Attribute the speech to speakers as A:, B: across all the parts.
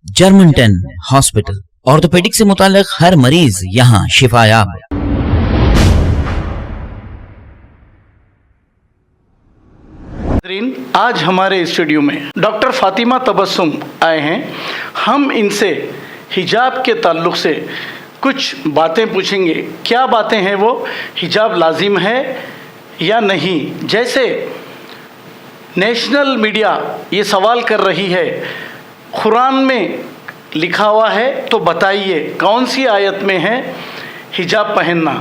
A: Germanton hospital orthopaedic से मुताल्लिक हर मरीज यहाँ शिफायाब है।
B: आज हमारे स्टूडियो में डॉक्टर फातिमा तबस्सुम आए हैं। हम इनसे हिजाब के ताल्लुक़ से कुछ बातें पूछेंगे। क्या बातें हैं वो? हिजाब लाजिम है या नहीं? जैसे नेशनल मीडिया ये सवाल कर रही है, कुरान में लिखा हुआ है तो बताइए कौन सी आयत में है हिजाब पहनना।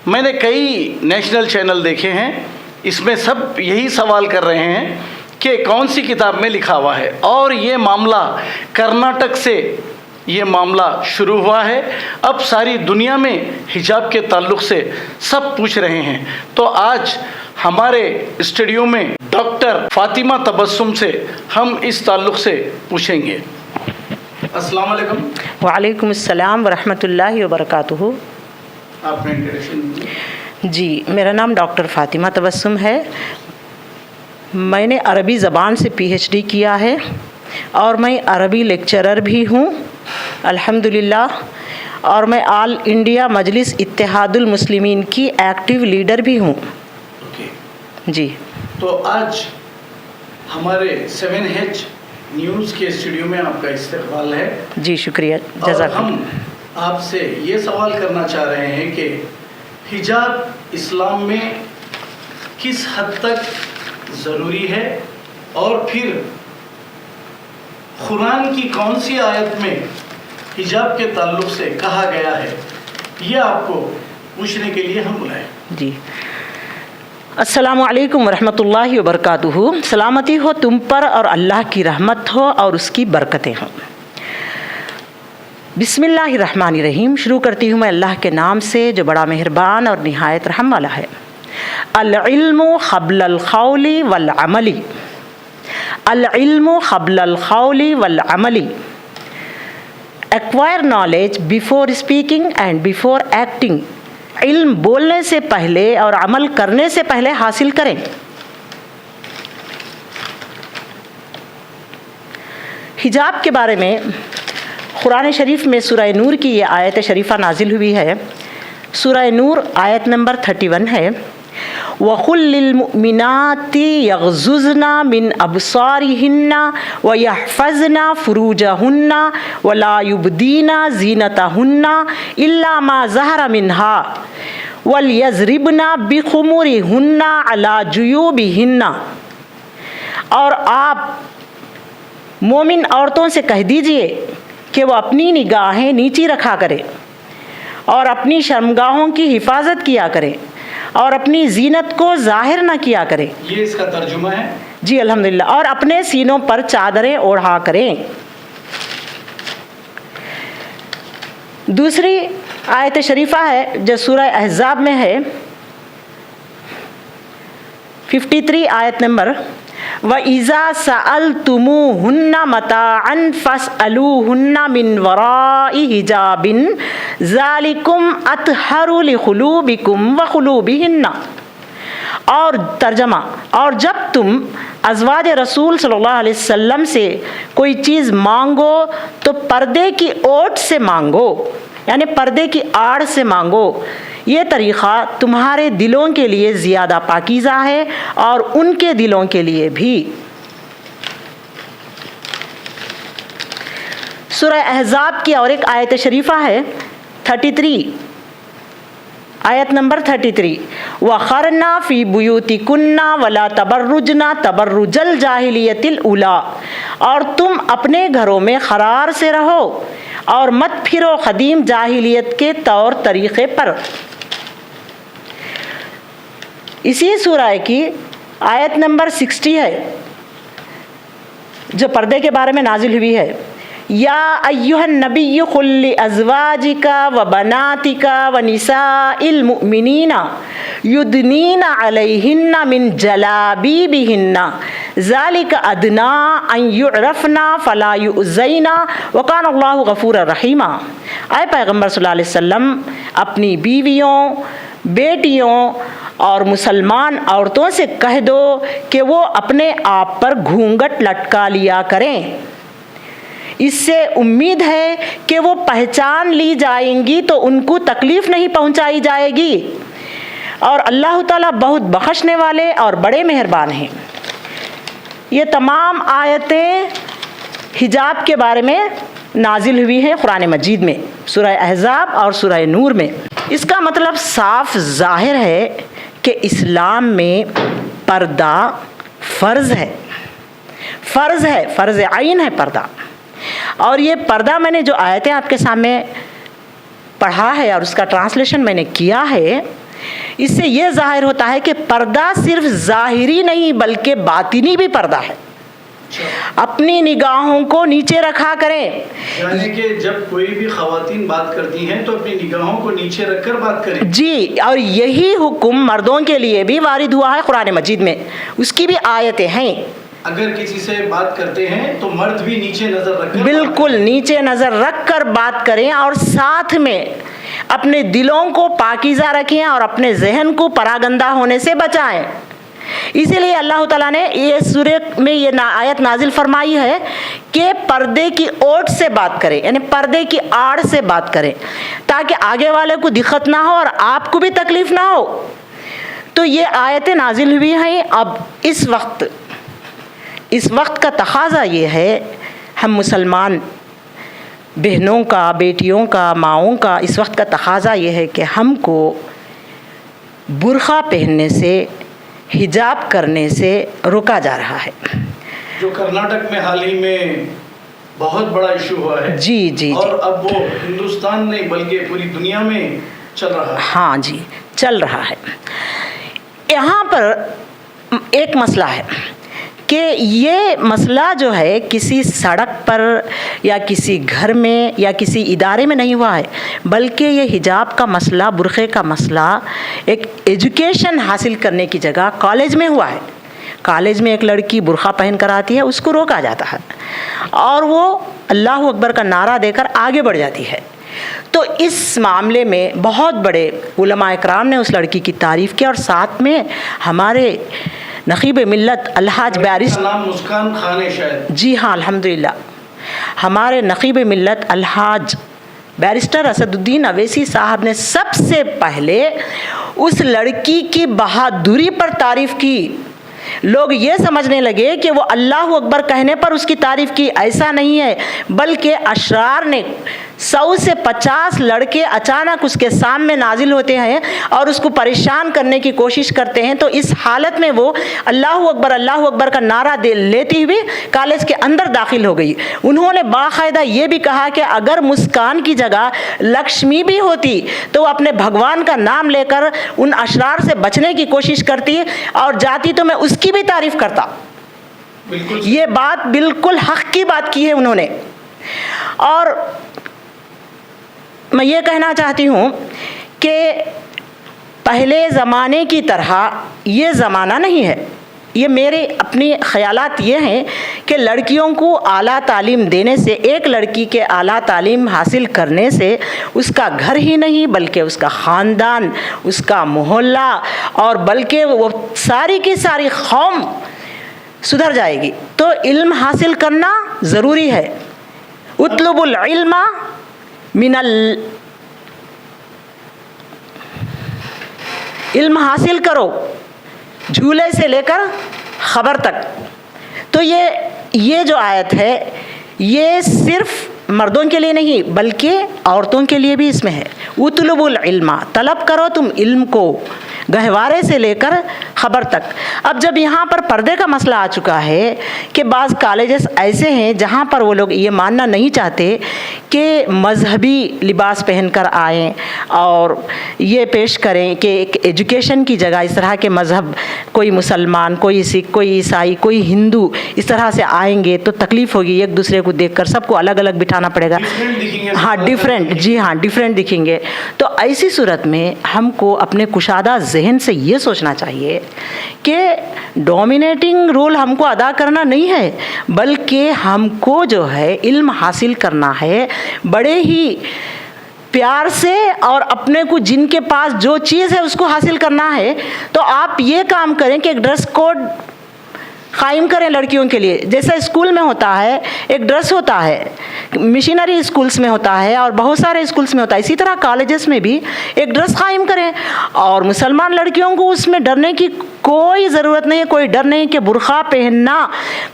B: मैंने कई नेशनल चैनल देखे हैं, इसमें सब यही सवाल कर रहे हैं कि कौन सी किताब में लिखा हुआ है। और ये मामला कर्नाटक से ये मामला शुरू हुआ है। अब सारी दुनिया में हिजाब के ताल्लुक़ से सब पूछ रहे हैं। तो आज हमारे स्टूडियो में डॉक्टर फातिमा तबस्सुम से हम इस ताल्लुक़ से पूछेंगे। अस्सलाम वालेकुम।
C: वालेकुम अस्सलाम वरहमतुल्लाहि वबरकातुहू।
B: आपने इंट्रोडक्शन
C: जी, मेरा नाम डॉक्टर फातिमा तबस्सुम है। मैंने अरबी ज़बान से पीएचडी किया है और मैं अरबी लेक्चरर भी हूँ अल्हम्दुलिल्लाह। और मैं ऑल इंडिया मजलिस इत्तेहादुल मुस्लिमीन की एक्टिव लीडर भी हूँ। जी,
B: तो आज हमारे 7H न्यूज़ के स्टूडियो में आपका इस्तकबाल है।
C: जी शुक्रिया,
B: और
C: जज़ाकल्लाह।
B: हम आपसे ये सवाल करना चाह रहे हैं कि हिजाब इस्लाम में किस हद तक ज़रूरी है और फिर कुरान की कौन सी आयत में हिजाब के ताल्लुक़ से कहा गया है, ये आपको पूछने के लिए हम बुलाए।
C: जी, अस्सलामु अलैकुम वरहमतुल्लाहि वबरकातुहू। सलामती हो तुम पर और अल्लाह की रहमत हो और उसकी बरकतें हो। बिस्मिल्लाहिर्रहमानिर्रहीम। शुरू करती हूँ मैं अल्लाह के नाम से जो बड़ा मेहरबान और निहायत रहम वाला है। अल इल्मु क़ब्लल क़ौली वल अमली। अल इल्मु क़ब्लल क़ौली वल अमली। Acquire knowledge before speaking and before acting. इल्म बोलने से पहले और अमल करने से पहले हासिल करें। हिजाब के बारे में कुरान शरीफ में सूरह नूर की ये आयत शरीफा नाजिल हुई है। सूरह नूर आयत नंबर 31 है। वक़ुल लिल मुमिनाति यग़ज़ुज़ना मिन अबसारिहिन्ना व यहफ़ज़ना फ़ुरूजहुन्ना व ला युबदीना ज़ीनतहुन्ना इल्ला मा ज़हरा मिन्हा वल यज़रिबना बिख़ुमुरिहुन्ना अला जुयूबिहिन्ना। और आप मोमिन औरतों से कह दीजिए कि वो अपनी निगाहें नीची रखा करें और अपनी शर्मगाहों की हिफाजत किया करें और अपनी जीनत को जाहिर न किया करें।
B: ये इसका तर्जुमा है।
C: जी अल्हम्दुलिल्लाह। और अपने सीनों पर चादरें ओढ़ा करें। दूसरी आयत शरीफा है जो सूरह अहज़ाब में है, 53 आयत नंबर। व इज़ा सअलतुमूहुन्ना मताअन फ़स्अलूहुन्ना मिन वराइ हिजाबिन ज़ालिकुम अत्हरु लिक़ुलूबिकुम व क़ुलूबिहिन्ना। और तर्जमा, और जब तुम अज़वाज रसूल सल्लल्लाहु अलैहि वसल्लम से कोई चीज़ मांगो तो पर्दे की ओट से मांगो, यानी पर्दे की आड़ से मांगो। ये तरीक़ा तुम्हारे दिलों के लिए ज़्यादा पाकीज़ा है और उनके दिलों के लिए भी। सूरह अहज़ाब की और एक आयत शरीफा है 33 आयत नंबर 33। वख़रना फ़ी बुयूतिकुन्ना वला तबर्रुजना तबर्रुजल जाहिलियतिल उला। और तुम अपने घरों में क़रार से रहो और मत फिरो क़दीम जाहिलियत के तौर तरीक़े पर। इसी सूरह की आयत नंबर 60 है जो पर्दे के बारे में नाजिल हुई है। या अय्युहन नबिय्यु कुल लि अज़वाजिका व बनातिका व निसाइल मुमिनीना युदनीना अलैहिन्ना मिन जलाबीबिहिन्ना ज़ालिका अदना अन युअरफ़ना फ़ला युज़ैना व कान अल्लाहु गफ़ूरर रहीमा। आए पैगम्बर सल्लल्लाहु अलैहि वसल्लम अपनी बीवियों, बेटियों और मुसलमान औरतों से कह दो कि वो अपने आप पर घूंघट लटका लिया करें, اس سے امید ہے کہ وہ پہچان لی جائیں گی تو ان کو تکلیف نہیں پہنچائی جائے گی، اور اللہ تعالیٰ بہت بخشنے والے اور بڑے مہربان ہیں۔ یہ تمام آیتیں حجاب کے بارے میں نازل ہوئی ہیں قرآن مجید میں، سورہ احزاب اور سورہ نور میں۔ اس کا مطلب صاف ظاہر ہے کہ اسلام میں پردہ فرض ہے، فرض عین ہے پردہ۔ اور یہ پردہ میں نے جو آیتیں آپ کے سامنے پڑھا ہے اور اس کا ٹرانسلیشن میں نے کیا ہے، اس سے یہ ظاہر ہوتا ہے کہ پردہ صرف ظاہری نہیں بلکہ باطنی بھی پردہ ہے۔ اپنی نگاہوں کو نیچے رکھا کریں،
B: یعنی کہ جب کوئی بھی خواتین بات کرتی ہیں تو اپنی نگاہوں کو نیچے رکھ کر بات کریں۔
C: جی، اور یہی حکم مردوں کے لیے بھی وارد ہوا ہے قرآن مجید میں، اس کی بھی آیتیں ہیں۔
B: اگر کسی سے بات کرتے ہیں تو مرد بھی نیچے نظر رکھ کر
C: بالکل نیچے نظر رکھ کر بات کریں، اور ساتھ میں اپنے دلوں کو پاکیزہ رکھیں اور اپنے ذہن کو پراگندہ ہونے سے بچائیں۔ اسی لیے اللہ تعالیٰ نے یہ سورہ میں یہ آیت نازل فرمائی ہے کہ پردے کی اوٹ سے بات کریں، یعنی پردے کی آڑ سے بات کریں، تاکہ آگے والے کو دقت نہ ہو اور آپ کو بھی تکلیف نہ ہو۔ تو یہ آیتیں نازل ہوئی ہیں۔ اب اس وقت کا تقاضا یہ ہے، ہم مسلمان بہنوں کا، بیٹیوں کا، ماؤں کا اس وقت کا تقاضا یہ ہے کہ ہم کو برقع پہننے سے، حجاب کرنے سے روکا جا رہا ہے۔
B: جو کرناٹک میں حال ہی میں بہت بڑا ایشو ہوا ہے،
C: جی
B: اور اب وہ ہندوستان نہیں بلکہ پوری دنیا میں چل رہا ہے۔
C: ہاں جی، چل رہا ہے۔ یہاں پر ایک مسئلہ ہے کہ یہ مسئلہ جو ہے کسی سڑک پر یا کسی گھر میں یا کسی ادارے میں نہیں ہوا ہے، بلکہ یہ حجاب کا مسئلہ، برقعے کا مسئلہ ایک ایجوکیشن حاصل کرنے کی جگہ کالج میں ہوا ہے۔ کالج میں ایک لڑکی برقع پہن کر آتی ہے، اس کو روکا جاتا ہے اور وہ اللہ اکبر کا نعرہ دے کر آگے بڑھ جاتی ہے۔ تو اس معاملے میں بہت بڑے علماء اکرام نے اس لڑکی کی تعریف کی، اور ساتھ میں ہمارے نقیب ملت الحاج بیرسٹر،
B: نام مسکان خان ہے شاید،
C: جی ہاں الحمدللہ، ہمارے نقیب ملت الحاج بیرسٹر اسد الدین اویسی صاحب نے سب سے پہلے اس لڑکی کی بہادری پر تعریف کی۔ لوگ یہ سمجھنے لگے کہ وہ اللہ اکبر کہنے پر اس کی تعریف کی، ایسا نہیں ہے، بلکہ اشرار نے 100 سے 50 لڑکے اچانک اس کے سامنے نازل ہوتے ہیں اور اس کو پریشان کرنے کی کوشش کرتے ہیں۔ تو اس حالت میں وہ اللہ اکبر کا نعرہ لیتی ہوئی کالج کے اندر داخل ہو گئی۔ انہوں نے باقاعدہ یہ بھی کہا کہ اگر مسکان کی جگہ لکشمی بھی ہوتی تو وہ اپنے بھگوان کا نام لے کر ان اشرار سے بچنے کی کوشش کرتی اور جاتی تو میں اس کی بھی تعریف کرتا۔ یہ بات بالکل حق کی بات کی ہے انہوں نے۔ اور میں یہ کہنا چاہتی ہوں کہ پہلے زمانے کی طرح یہ زمانہ نہیں ہے۔ یہ میرے اپنی خیالات یہ ہیں کہ لڑکیوں کو اعلیٰ تعلیم دینے سے، ایک لڑکی کے اعلیٰ تعلیم حاصل کرنے سے اس کا گھر ہی نہیں بلکہ اس کا خاندان، اس کا محلہ اور بلکہ وہ ساری کی ساری قوم سدھر جائے گی۔ تو علم حاصل کرنا ضروری ہے۔ اطلب العلم علم حاصل کرو جھولے سے لے کر خبر تک۔ تو یہ جو آیت ہے یہ صرف مردوں کے لیے نہیں بلکہ عورتوں کے لیے بھی اس میں ہے۔ اطلب العلم، طلب کرو تم علم کو گہوارے سے لے کر خبر تک۔ اب جب یہاں پر پردے کا مسئلہ آ چکا ہے کہ بعض کالجز ایسے ہیں جہاں پر وہ لوگ یہ ماننا نہیں چاہتے کہ مذہبی لباس پہن کر آئیں اور یہ پیش کریں کہ ایک ایجوکیشن کی جگہ اس طرح کے مذہب، کوئی مسلمان، کوئی سکھ، کوئی عیسائی، کوئی ہندو اس طرح سے آئیں گے تو تکلیف ہوگی، ایک دوسرے کو دیکھ کر سب کو الگ الگ بٹھانا پڑے گا۔ ہاں ڈیفرنٹ دکھیں گے۔ تو ایسی صورت میں ہم کو اپنے کشادہ ذہن سے یہ سوچنا چاہیے کہ ڈومینیٹنگ رول ہم کو ادا کرنا نہیں ہے بلکہ ہم کو جو ہے علم حاصل کرنا ہے بڑے ہی پیار سے، اور اپنے کو جن کے پاس جو چیز ہے اس کو حاصل کرنا ہے۔ تو آپ یہ کام کریں کہ ایک ڈریس کوڈ कायम करें लड़कियों के लिए। जैसे स्कूल में होता है एक ड्रेस होता है, मिशनरी स्कूल्स में होता है और बहुत सारे स्कूल्स में होता है, इसी तरह कॉलेजेस में भी एक ड्रेस कायम करें। और मुसलमान लड़कियों को उसमें डरने की कोई ज़रूरत नहीं है, कोई डर नहीं कि बुरखा पहनना,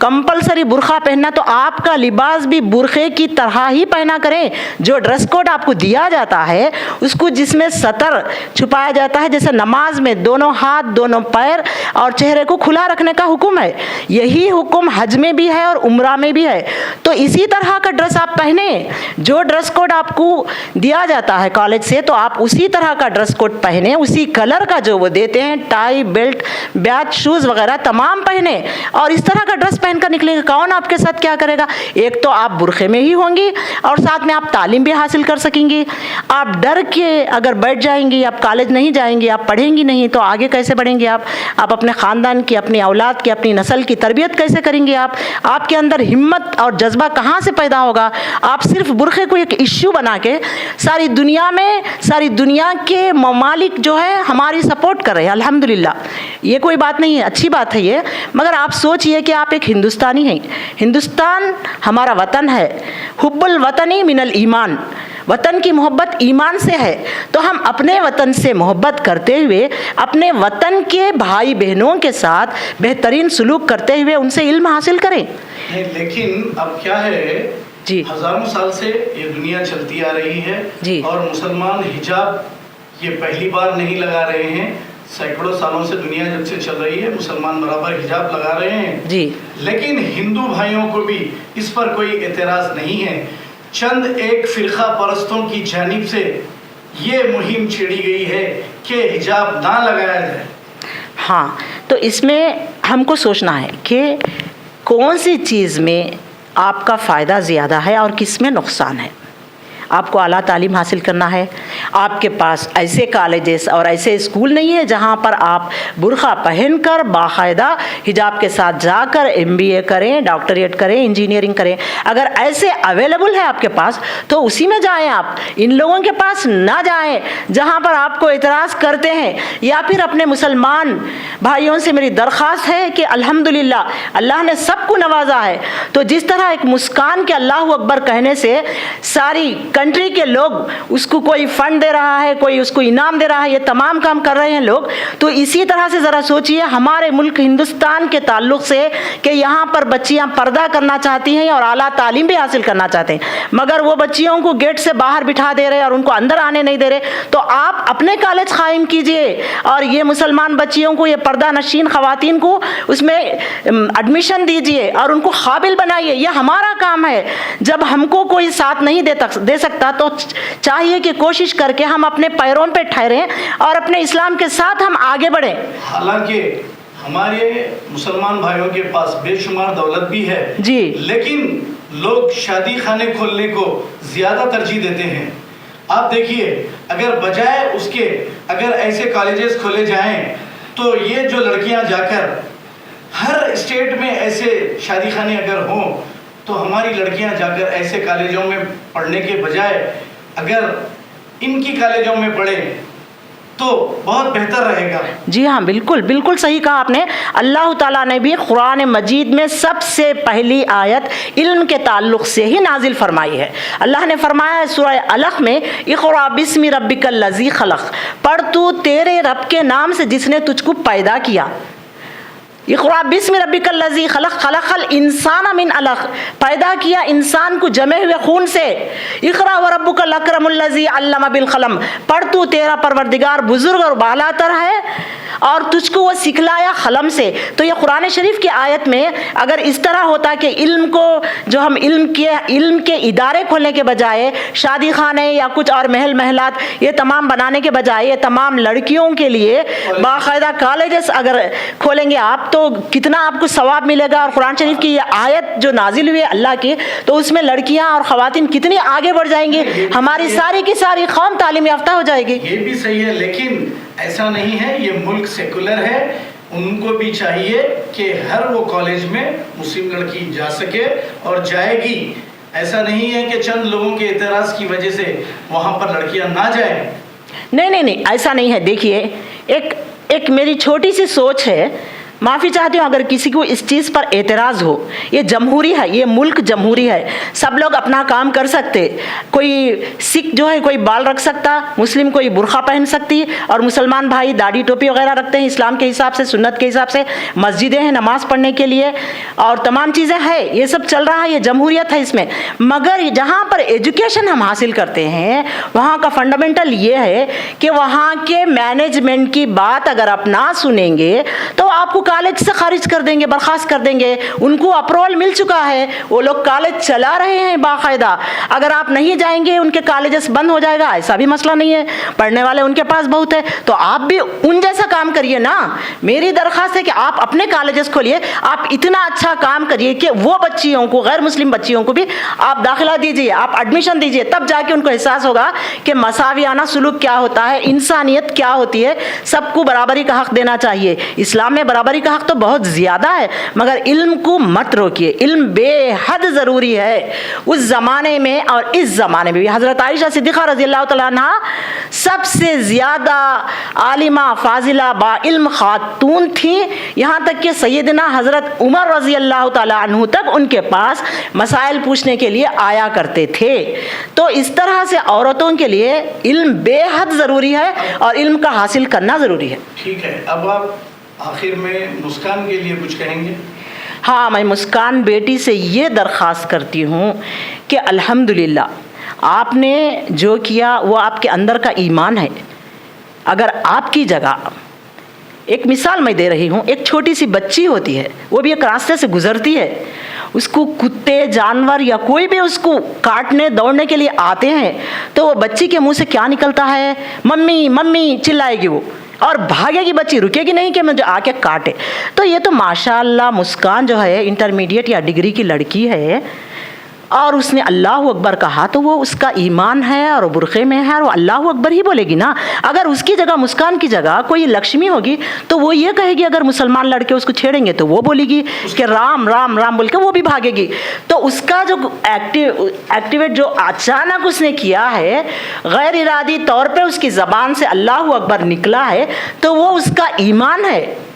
C: कंपलसरी बुरखा पहनना, तो आपका लिबास भी बुरखे की तरह ही पहना करें। जो ड्रेस कोड आपको दिया जाता है उसको, जिसमें सतर छुपाया जाता है, जैसे नमाज में दोनों हाथ, दोनों पैर और चेहरे को खुला रखने का हुक्म है, यही हुक्म हज में भी है और उम्रा में भी है। तो इसी तरह का ड्रेस आप पहने, जो ड्रेस कोड आपको दिया जाता है कॉलेज से, तो आप उसी तरह का ड्रेस कोड पहने, उसी कलर का जो वो देते हैं, टाई, बेल्ट, बैच, शूज़ वगैरह तमाम पहने और इस तरह का ड्रेस पहनकर निकलेंगे। कौन आपके साथ क्या करेगा? एक तो आप बुरखे में ही होंगी और साथ में आप तालीम भी हासिल कर सकेंगी। आप डर के अगर बैठ जाएंगी, आप कॉलेज नहीं जाएंगी, आप पढ़ेंगी नहीं, तो आगे कैसे बढ़ेंगे आप अपने ख़ानदान की, अपनी औलाद की, अपनी नस्ल की तरबियत कैसे करेंगे आपके अंदर हिम्मत और जज्बा कहाँ से पैदा होगा? आप सिर्फ बुरखे को एक इश्यू बना के सारी दुनिया में, सारी दुनिया के ममालिक जो है हमारी सपोर्ट कर रहे हैं, अल्हम्दुलिल्लाह, ये कोई बात नहीं है, अच्छी बात है ये। मगर आप सोचिए कि आप एक हिंदुस्तानी हैं, हिंदुस्तान हमारा वतन है, हुब्बुल वतनी मिनल ईमान, वतन की मोहब्बत ईमान से है। तो हम अपने वतन से मोहब्बत करते हुए अपने वतन के भाई बहनों के साथ बेहतरीन सलूक करते हुए उनसे इल्म हासिल करें।
B: लेकिन अब क्या है
C: जी,
B: हजारों साल से ये दुनिया चलती आ रही है
C: जी,
B: और मुसलमान हिजाब ये पहली बार नहीं लगा रहे हैं, सैकड़ों सालों से दुनिया जब से चल रही है मुसलमान बराबर हिजाब लगा रहे हैं
C: जी।
B: लेकिन हिंदू भाइयों को भी इस पर कोई एतराज़ नहीं है। चंद एक फिरका परस्तों की जानिब से ये मुहिम छेड़ी गई है कि हिजाब ना लगाया जाए।
C: हाँ, तो इसमें हमको सोचना है कि कौन सी चीज़ में आपका फ़ायदा ज़्यादा है और किस में नुकसान है। आपको आला तालीम हासिल करना है, आपके पास ऐसे कॉलेजेस और ऐसे स्कूल नहीं है जहाँ पर आप बुरखा पहनकर बाकायदा हिजाब के साथ जाकर MBA करें, डॉक्टरेट करें, इंजीनियरिंग करें। अगर ऐसे अवेलेबल है आपके पास तो उसी में जाएं आप, इन लोगों के पास ना जाएं जहाँ पर आपको इतराज़ करते हैं। या फिर अपने मुसलमान भाइयों से मेरी दरख्वास्त है कि अल्हम्दुलिल्लाह अल्लाह ने सबको नवाजा है, तो जिस तरह एक मुस्कान के अल्लाहु अकबर कहने से सारी कंट्री के लोग उसको कोई फंड दे रहा है, कोई उसको इनाम दे रहा है, ये तमाम काम कर रहे हैं लोग, तो इसी तरह से ज़रा सोचिए हमारे मुल्क हिंदुस्तान के ताल्लुक़ से कि यहाँ पर बच्चियाँ पर्दा करना चाहती हैं और आला तालीम भी हासिल करना चाहते हैं, मगर वो बच्चियों को गेट से बाहर बिठा दे रहे और उनको अंदर आने नहीं दे रहे। तो आप अपने कॉलेज कायम कीजिए और ये मुसलमान बच्चियों को, ये पर्दा नशीन ख़वातीन को उसमें एडमिशन दीजिए और उनको काबिल बनाइए। यह हमारा काम है। जब हमको कोई साथ नहीं दे सकता तो चाहिए कि कोशिश करके हम अपने पैरों पे ठहरें और अपने इस्लाम के साथ हम आगे बढ़ें।
B: हालांकि हमारे मुसलमान भाइयों के पास बेशुमार दौलत भी है
C: जी,
B: लेकिन लोग शादी खाने खोलने को ज़्यादा तरजीह देते हैं। आप देखिए, अगर बजाय उसके अगर ऐसे कॉलेजेस खोले जाएं तो ये जो लड़कियां जाकर हर स्टेट में ऐसे शादी खाने अगर हों तो हमारी लड़कियां जाकर ऐसे कॉलेजों में पढ़ने के बजाय अगर इनकी कॉलेजों में पढ़े तो बहुत बेहतर रहेगा।
C: जी हाँ, बिल्कुल बिल्कुल सही कहा आपने। अल्लाह ताला ने भी कुरान मजीद में सबसे पहली आयत इल्म के ताल्लुक़ से ही नाजिल फरमाई है। अल्लाह ने फरमाया है सूरह अलक़ में, इक़रा बिस्मि रब्बिकल लज़ी खलक़, पढ़ तू तेरे रब के नाम से जिसने तुझको पैदा किया। इक़रा बिस्मि रब्बिकल लज़ी खलक़, खलक़ल इंसान मिन अलक़, पैदा किया इंसान को जमे हुए खून से। इक़रा व रब्बुकल अकरमुल लज़ी अल्लम बिल क़लम, पढ़ तू तेरा परवरदिगार बुज़ुर्ग और बालातर है और तुझको वो सिखलाया कलम से। तो ये कुरान शरीफ की आयत में अगर इस तरह होता कि इल्म को जो हम इल्म के इदारे खोलने के बजाय शादी खाने या कुछ और महल महलात ये तमाम बनाने के बजाय ये तमाम लड़कियों के लिए बाकायदा कॉलेजेस अगर खोलेंगे आप तो कितना आपको सवाब मिलेगा। और कुरान शरीफ की ये आयत जो नाजिल हुई है अल्लाह की, तो उसमें लड़कियां और ख़वातीन कितनी आगे बढ़ जाएंगी, हमारी सारी की सारी कौम तालीम याफ्ता हो जाएगी।
B: ये भी सही है, लेकिन ऐसा नहीं है, ये मुल्क सेकुलर है, उनको भी चाहिए कि हर वो कॉलेज में मुस्लिम लड़की जा सके और जाएगी। ऐसा नहीं है कि चंद लोगों के एतराज़ की वजह से वहाँ पर लड़कियाँ ना जाएं।
C: नहीं, ऐसा नहीं है। देखिए, एक मेरी छोटी सी सोच है, माफ़ी चाहती हूँ अगर किसी को इस चीज़ पर एतराज़ हो। ये जमहूरी है, ये मुल्क जमहूरी है, सब लोग अपना काम कर सकते। कोई सिख जो है कोई बाल रख सकता, मुस्लिम कोई बुरखा पहन सकती, और मुसलमान भाई दाढ़ी टोपी वगैरह रखते हैं इस्लाम के हिसाब से, सुन्नत के हिसाब से। मस्जिदें हैं नमाज पढ़ने के लिए और तमाम चीज़ें हैं, ये सब चल रहा है, ये जमहूरियत है इसमें। मगर जहाँ पर एजुकेशन हम हासिल करते हैं वहाँ का फंडामेंटल ये है कि वहाँ के मैनेजमेंट की बात अगर आप ना सुनेंगे तो आपको कॉलेज से खारिज कर देंगे, बर्खास्त कर देंगे। उनको अप्रूवल मिल चुका है, वो लोग कॉलेज चला रहे हैं बाकायदा। अगर आप नहीं जाएंगे उनके कॉलेजेस बंद हो जाएगा, ऐसा भी मसला नहीं है, पढ़ने वाले उनके पास बहुत है। तो आप भी उन जैसा काम करिए ना। मेरी दरख्वास्त है कि आप अपने कॉलेजेस खोलिए, आप इतना अच्छा काम करिए कि वो बच्चियों को, गैर मुस्लिम बच्चियों को भी आप दाखिला दीजिए, आप एडमिशन दीजिए, तब जाके उनको एहसास होगा कि मसावियाना सुलूक क्या होता है, इंसानियत क्या होती है। सबको बराबरी का हक देना चाहिए। इस्लाम में बराबरी का हक तो बहुत ज़्यादा है, मगर इल्म को मत रोकिए। इल्म बेहद ज़रूरी है। उस ज़माने में और इस ज़माने में भी हज़रत आयशा सिद्दीक़ा रज़ियल्लाहु तआला अन्हा सबसे ज़्यादा आलिमा फाजिला बाइल्म खातून थी। यहाँ तक कि सैयदना हज़रत उमर रज़ियल्लाहु तआला अन्हु तक उनके पास मसाइल पूछने के लिए आया करते थे। तो इस तरह से औरतों के लिए इल्म बेहद ज़रूरी है और इल्म का हासिल करना ज़रूरी है।
B: ठीक है, अब आप आखिर में मुस्कान के लिए कुछ कहेंगे?
C: हाँ, मैं मुस्कान बेटी से ये दरख्वास्त करती हूँ कि अल्हम्दुलिल्लाह आपने जो किया वो आपके अंदर का ईमान है। अगर आपकी जगह, एक मिसाल मैं दे रही हूँ, एक छोटी सी बच्ची होती है, वो भी एक रास्ते से गुजरती है, उसको कुत्ते जानवर या कोई भी उसको काटने दौड़ने के लिए आते हैं, तो वो बच्ची के मुंह से क्या निकलता है? मम्मी मम्मी चिल्लाएगी वो, और भागेगी बच्ची, रुकेगी नहीं कि मुझे आके काटे। तो ये तो माशाअल्लाह मुस्कान जो है इंटरमीडिएट या डिग्री की लड़की है और उसने अल्लाह अकबर कहा, तो वो उसका ईमान है और वो बुरखे में है और वो अल्लाह अकबर ही बोलेगी ना। अगर उसकी जगह, मुस्कान की जगह कोई लक्ष्मी होगी तो वो ये कहेगी, अगर मुसलमान लड़के उसको छेड़ेंगे तो वो बोलेगी कि राम राम राम बोल के वो भी भागेगी। तो उसका जो एक्टिवेट जो अचानक उसने किया है, गैर इरादी तौर पे उसकी ज़बान से अल्लाह अकबर निकला है, तो वो उसका ईमान है।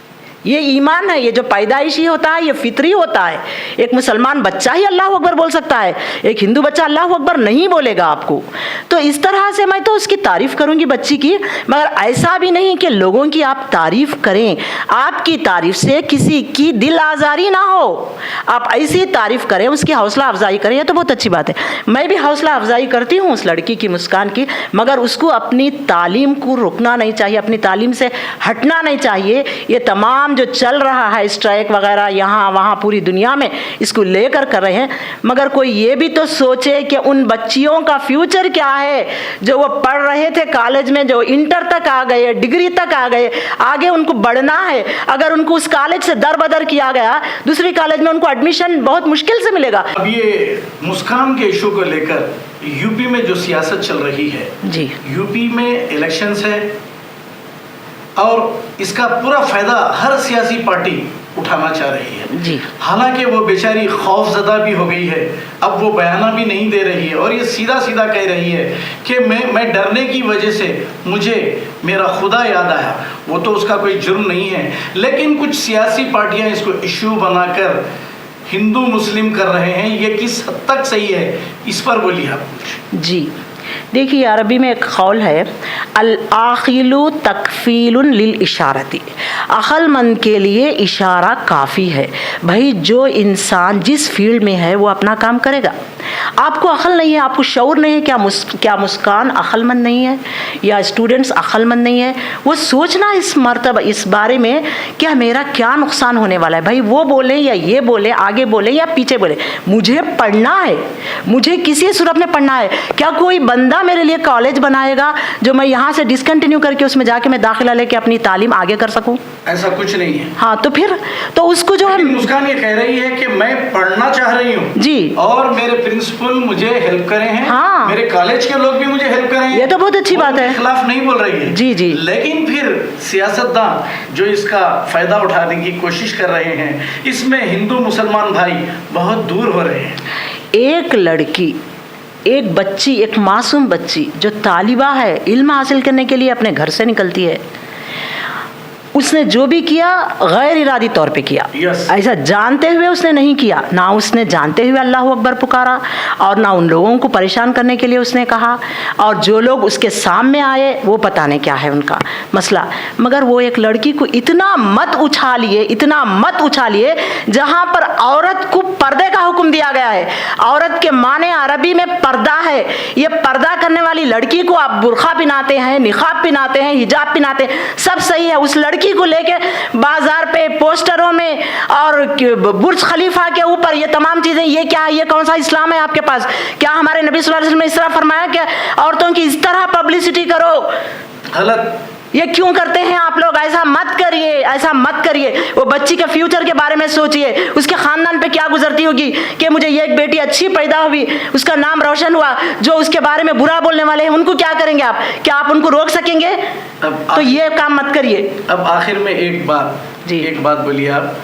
C: ये ईमान है, ये जो पैदाइशी होता है ये फितरी होता है। एक मुसलमान बच्चा ही अल्लाह अकबर बोल सकता है, एक हिंदू बच्चा अल्लाह अकबर नहीं बोलेगा आपको। तो इस तरह से मैं तो उसकी तारीफ़ करूँगी बच्ची की, मगर ऐसा भी नहीं कि लोगों की आप तारीफ़ करें, आपकी तारीफ़ से किसी की दिल आज़ारी ना हो। आप ऐसी तारीफ़ करें, उसकी हौसला अफजाई करें, ये तो बहुत अच्छी बात है। मैं भी हौसला अफजाई करती हूँ उस लड़की की, मुस्कान की, मगर उसको अपनी तालीम को रुकना नहीं चाहिए, अपनी तालीम से हटना नहीं चाहिए। ये तमाम जो चल रहा है स्ट्राइक वगैरह यहाँ वहाँ पूरी दुनिया में इसको लेकर कर रहे हैं, मगर कोई ये भी तो सोचे कि उन बच्चियों का फ्यूचर क्या है जो वो पढ़ रहे थे कॉलेज में, जो इंटर तक आ गए, डिग्री तक आ गए, आगे उनको बढ़ना है। अगर उनको उस कॉलेज से दर बदर किया गया, दूसरी कॉलेज में उनको एडमिशन बहुत मुश्किल से मिलेगा।
B: अब ये मुस्कान के इशू को लेकर यूपी में जो सियासत चल रही है
C: जी,
B: यूपी में इलेक्शंस है और इसका पूरा फायदा हर सियासी पार्टी उठाना चाह रही है
C: जी।
B: हालांकि वो बेचारी खौफजदा भी हो गई है, अब वो बयाना भी नहीं दे रही है और ये सीधा सीधा कह रही है कि मैं डरने की वजह से मुझे मेरा खुदा याद आया। वो तो उसका कोई जुर्म नहीं है, लेकिन कुछ सियासी पार्टियां इसको इशू बनाकर हिंदू मुस्लिम कर रहे हैं। ये किस हद तक सही है, इस पर बोलिए आप कुछ।
C: जी देखिए, अरबी में एक कौल है, अल आखिलु तकफीलुन लिल इशारती, अक्लमंद के लिए इशारा काफ़ी है। भाई जो इंसान जिस फील्ड में है वो अपना काम करेगा। आपको अक्ल नहीं है, आपको शऊर नहीं है, क्या मुस्कान अक्लमंद नहीं है या स्टूडेंट्स अक्लमंद नहीं है? वो सोचना इस मर्तबा इस बारे में कि मेरा क्या नुकसान होने वाला है। भाई वो बोले या ये बोले, आगे बोले या पीछे बोले, मुझे पढ़ना है, मुझे किसी सूरत में पढ़ना है। क्या कोई बंदा मेरे लिए कॉलेज बनाएगा जो मैं यहाँ से डिसकंटिन्यू करके उसमें जाके मैं दाखिला लेके अपनी तालीम आगे कर सकूँ?
B: ऐसा कुछ नहीं है।
C: हाँ, तो फिर तो उसको जो है,
B: मुस्कान ये कह रही है कि मैं पढ़ना चाह रही हूँ
C: जी,
B: और मेरे प्रिंसिपल मुझे हेल्प करे हैं,
C: हाँ,
B: मेरे कॉलेज के लोग भी मुझे हेल्प करे हैं।
C: ये तो बहुत अच्छी बात है,
B: खिलाफ नहीं बोल रही है।
C: जी जी।
B: लेकिन फिर सियासतदान जो इसका फायदा उठाने की कोशिश कर रहे हैं, इसमें हिंदू मुसलमान भाई बहुत दूर हो रहे हैं।
C: एक लड़की, एक बच्ची, एक मासूम बच्ची जो तालिबा है, इल्म हासिल करने के लिए अपने घर से निकलती है, उसने जो भी किया गैर इरादी तौर पे किया,
B: Yes.
C: ऐसा जानते हुए उसने नहीं किया, ना उसने जानते हुए अल्लाह अकबर पुकारा और ना उन लोगों को परेशान करने के लिए उसने कहा, और जो लोग उसके सामने आए वो पता नहीं क्या है उनका मसला, मगर वो एक लड़की को इतना मत उछालिए जहां पर औरत को पर्दे का हुक्म दिया गया है। औरत के माने अरबी में पर्दा है। ये पर्दा करने वाली लड़की को आप बुर्खा पहनाते हैं, निकाब पहनाते हैं, हिजाब पहनाते हैं, सब सही है। उस लड़की को लेके बाजार पे पोस्टरों में और बुर्ज खलीफा के ऊपर ये तमाम चीजें, ये क्या है? ये कौन सा इस्लाम है आपके पास? क्या हमारे नबी सल्लल्लाहु अलैहि वसल्लम ने इस तरह फरमाया कि औरतों की इस तरह पब्लिसिटी करो?
B: गलत।
C: ये क्यों करते हैं आप लोग? ऐसा मत करिए। वो बच्ची के फ्यूचर के बारे में सोचिए, उसके खानदान पे क्या गुजरती होगी कि मुझे ये एक बेटी अच्छी पैदा हुई, उसका नाम रोशन हुआ, जो उसके बारे में बुरा बोलने वाले हैं उनको क्या करेंगे आप? क्या आप उनको रोक सकेंगे? तो ये काम मत करिए।
B: अब आखिर में एक बात बोलिए आप,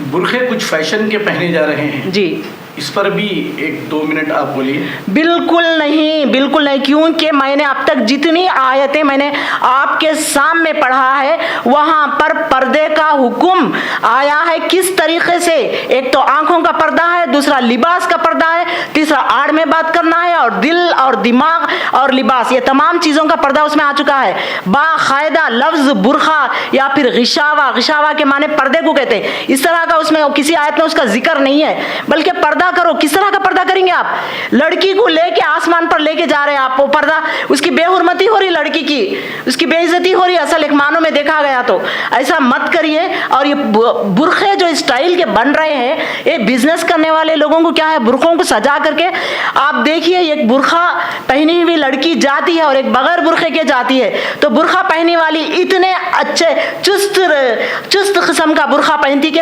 B: बुरखे कुछ फैशन के पहने जा रहे हैं
C: जी,
B: इस पर भी 1-2 मिनट आप बोलिए।
C: बिल्कुल नहीं, क्योंकि मैंने अब तक जितनी आयतें मैंने आपके सामने पढ़ा है वहां पर पर्दे का हुक्म आया है। किस तरीके से? एक तो आंखों का पर्दा है, दूसरा लिबास का पर्दा है, तीसरा आड़ में बात करना है, और दिल और दिमाग और लिबास, ये तमाम चीजों का पर्दा उसमें आ चुका है। बाकायदा लफ्ज बुरखा या फिर गिशावा के माने पर्दे को कहते हैं, इस तरह का उसमें किसी आयत में उसका जिक्र नहीं है, बल्कि पर्दा करो। किस तरह का पर्दा करेंगे आप? लड़की को लेके आसमान पर लेके जा रहे हैं आप, वो पर्दा, उसकी बेहुरमती हो रही लड़की की, उसकी बेइज्जती हो रही है असल एक मानों में देखा गया तो। ऐसा मत करिए। और ये बुरखे जो स्टाइल के बन रहे हैं, ये बिजनेस करने वाले लोगों को क्या है, बुरखों को सजा करके आप देखिए, एक बुरखा पहनी हुई लड़की जाती है और एक बगैर बुरखे के जाती है, तो बुरखा पहनी वाली इतने अच्छे चुस्त किस्म का बुरखा पहनती कि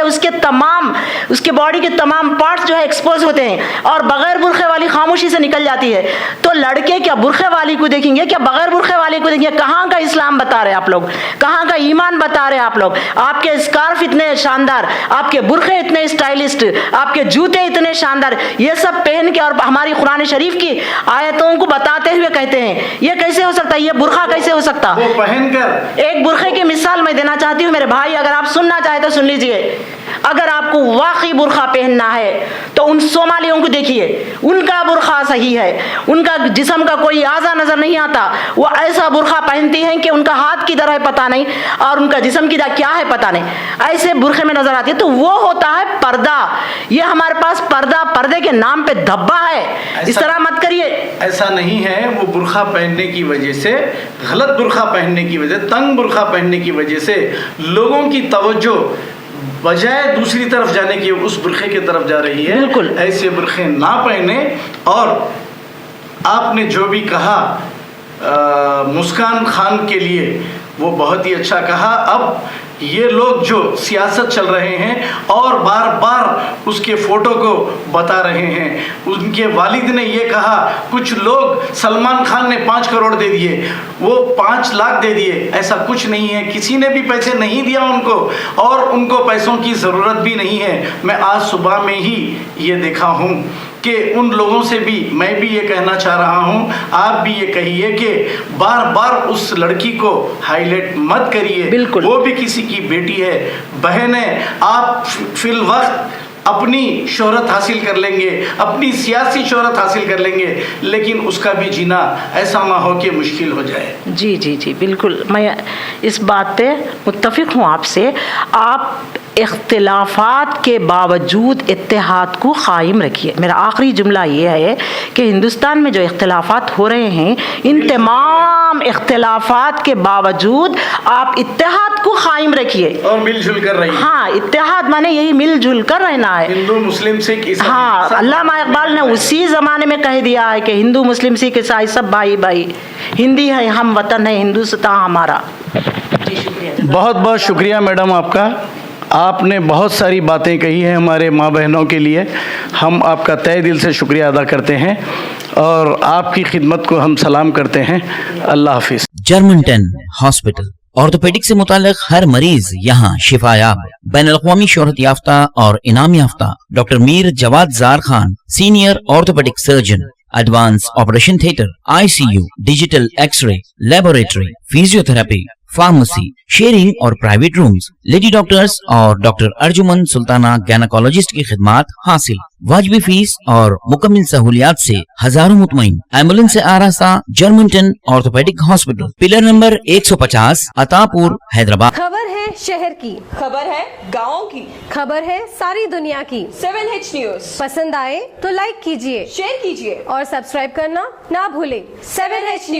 C: उसके बॉडी के तमाम पार्ट्स जो है एक्सपोज होते हैं, और बगैर बुरखे वाली खामोशी से निकल जाती है। तो लड़के क्या बुरखे वाली को देखेंगे, क्या बगैर बुरखे वाली को देखेंगे? कहाँ का इस्लाम बता रहे आप लोग, कहाँ का ईमान बता रहे आप लोग? आपके स्कार्फ इतने शानदार, आपके बुरखे इतने स्टाइलिस्ट, आपके जूते इतने शानदार, ये सब पहन के और हमारी कुरान शरीफ की आयतों को बताते हुए कहते हैं ये कैसे हो सकता है? ये बुरखा कैसे हो सकता?
B: वो पहनकर
C: एक बुरखे की मिसाल मैं देना चाहती हूँ मेरे भाई, अगर आप सुनना चाहे तो सुन लीजिए। अगर आपको वाकई बुरखा पहनना है तो उन सोमालियों को देखिए, उनका बुरखा सही है, उनका जिस्म का कोई आज़ा नजर नहीं आता, वो ऐसा बुरखा पहनती हैं कि उनका हाथ किधर है पता नहीं और उनका जिस्म किधर क्या है पता नहीं, ऐसे बुरखे में नजर आती है। तो वो होता है पर्दा। ये हमारे पास पर्दे के नाम पे धब्बा है, इस तरह मत करिए।
B: ऐसा नहीं है, वो बुरखा पहनने की वजह से, गलत बुरखा पहनने की वजह, तंग बुरखा पहनने की वजह से लोगों की तवज्जो बजाय दूसरी तरफ जाने की उस बुरखे की तरफ जा रही है।
C: बिल्कुल
B: ऐसे बुरखे ना पहने। और आपने जो भी कहा मुस्कान खान के लिए, वो बहुत ही अच्छा कहा। अब ये लोग जो सियासत चल रहे हैं और बार बार उसके फ़ोटो को बता रहे हैं, उनके वालिद ने ये कहा, कुछ लोग सलमान खान ने 5 करोड़ दे दिए, वो 5 लाख दे दिए, ऐसा कुछ नहीं है। किसी ने भी पैसे नहीं दिया उनको, और उनको पैसों की ज़रूरत भी नहीं है। मैं आज सुबह में ही ये देखा हूँ कि उन लोगों से भी मैं भी ये कहना चाह रहा हूँ, आप भी ये कहिए कि बार बार उस लड़की को हाईलाइट मत करिए।
C: बिल्कुल,
B: वो भी किसी की बेटी है, बहन है। आप फिल वक्त अपनी शोहरत हासिल कर लेंगे, अपनी सियासी शोहरत हासिल कर लेंगे, लेकिन उसका भी जीना ऐसा ना हो कि मुश्किल हो जाए।
C: जी बिल्कुल, मैं इस बात पे मुत्तफिक हूँ आपसे। आप इख्तिलाफात के बावजूद इत्तेहाद को कायम रखिए। मेरा आखिरी जुमला ये है कि हिंदुस्तान में जो इख्तिलाफात हो रहे हैं, इन तमाम इख्तिलाफात के बावजूद आप इत्तेहाद को कायम रखिए
B: और मिलजुल कर रहिए।
C: हाँ, इत्तेहाद माने यही मिलजुल कर रहना है।
B: हिंदू मुस्लिम सिख ईसाई,
C: हाँ, अल्लामा इकबाल ने उसी ज़माने में कह दिया है कि हिंदू मुस्लिम सिख ईसाई सब भाई भाई, हिंदी है हम वतन है हिंदुस्तान हमारा। जी शुक्रिया।
B: बहुत बहुत शुक्रिया मैडम आपका। आपने बहुत सारी बातें कही हैं हमारे माँ बहनों के लिए। हम आपका तहे दिल से शुक्रिया अदा करते हैं और आपकी खिदमत को हम सलाम करते हैं। अल्लाह हाफिज़।
A: जर्मन 10 हॉस्पिटल, ऑर्थोपेडिक से मुताल्लिक हर मरीज यहाँ शिफायाब। बैनुल-अक़वामी शोहरत याफ्ता और इनाम याफ्ता डॉक्टर मीर जवाद जार Khan, senior orthopaedic surgeon, advance operation theatre, ICU, digital x ray, laboratory, physiotherapy, pharmacy, sharing और प्राइवेट रूम्स, लेडी डॉक्टर्स और डॉक्टर अर्जुमन सुल्ताना गैनाकोलॉजिस्ट की खिदमात हासिल। वाजबी फीस और मुकम्मल सहूलियात से हजारों मुतमईन। एम्बुलेंस से आरास्ता Germanton orthopaedic hospital, pillar number 150, Attapur, Hyderabad.
D: खबर है शहर की,
E: खबर है गाँव की,
D: खबर है सारी दुनिया की।
E: 7H न्यूज
D: पसंद आए तो लाइक कीजिए,
E: शेयर कीजिए
D: और सब्सक्राइब करना ना भूलें।
E: 7H news.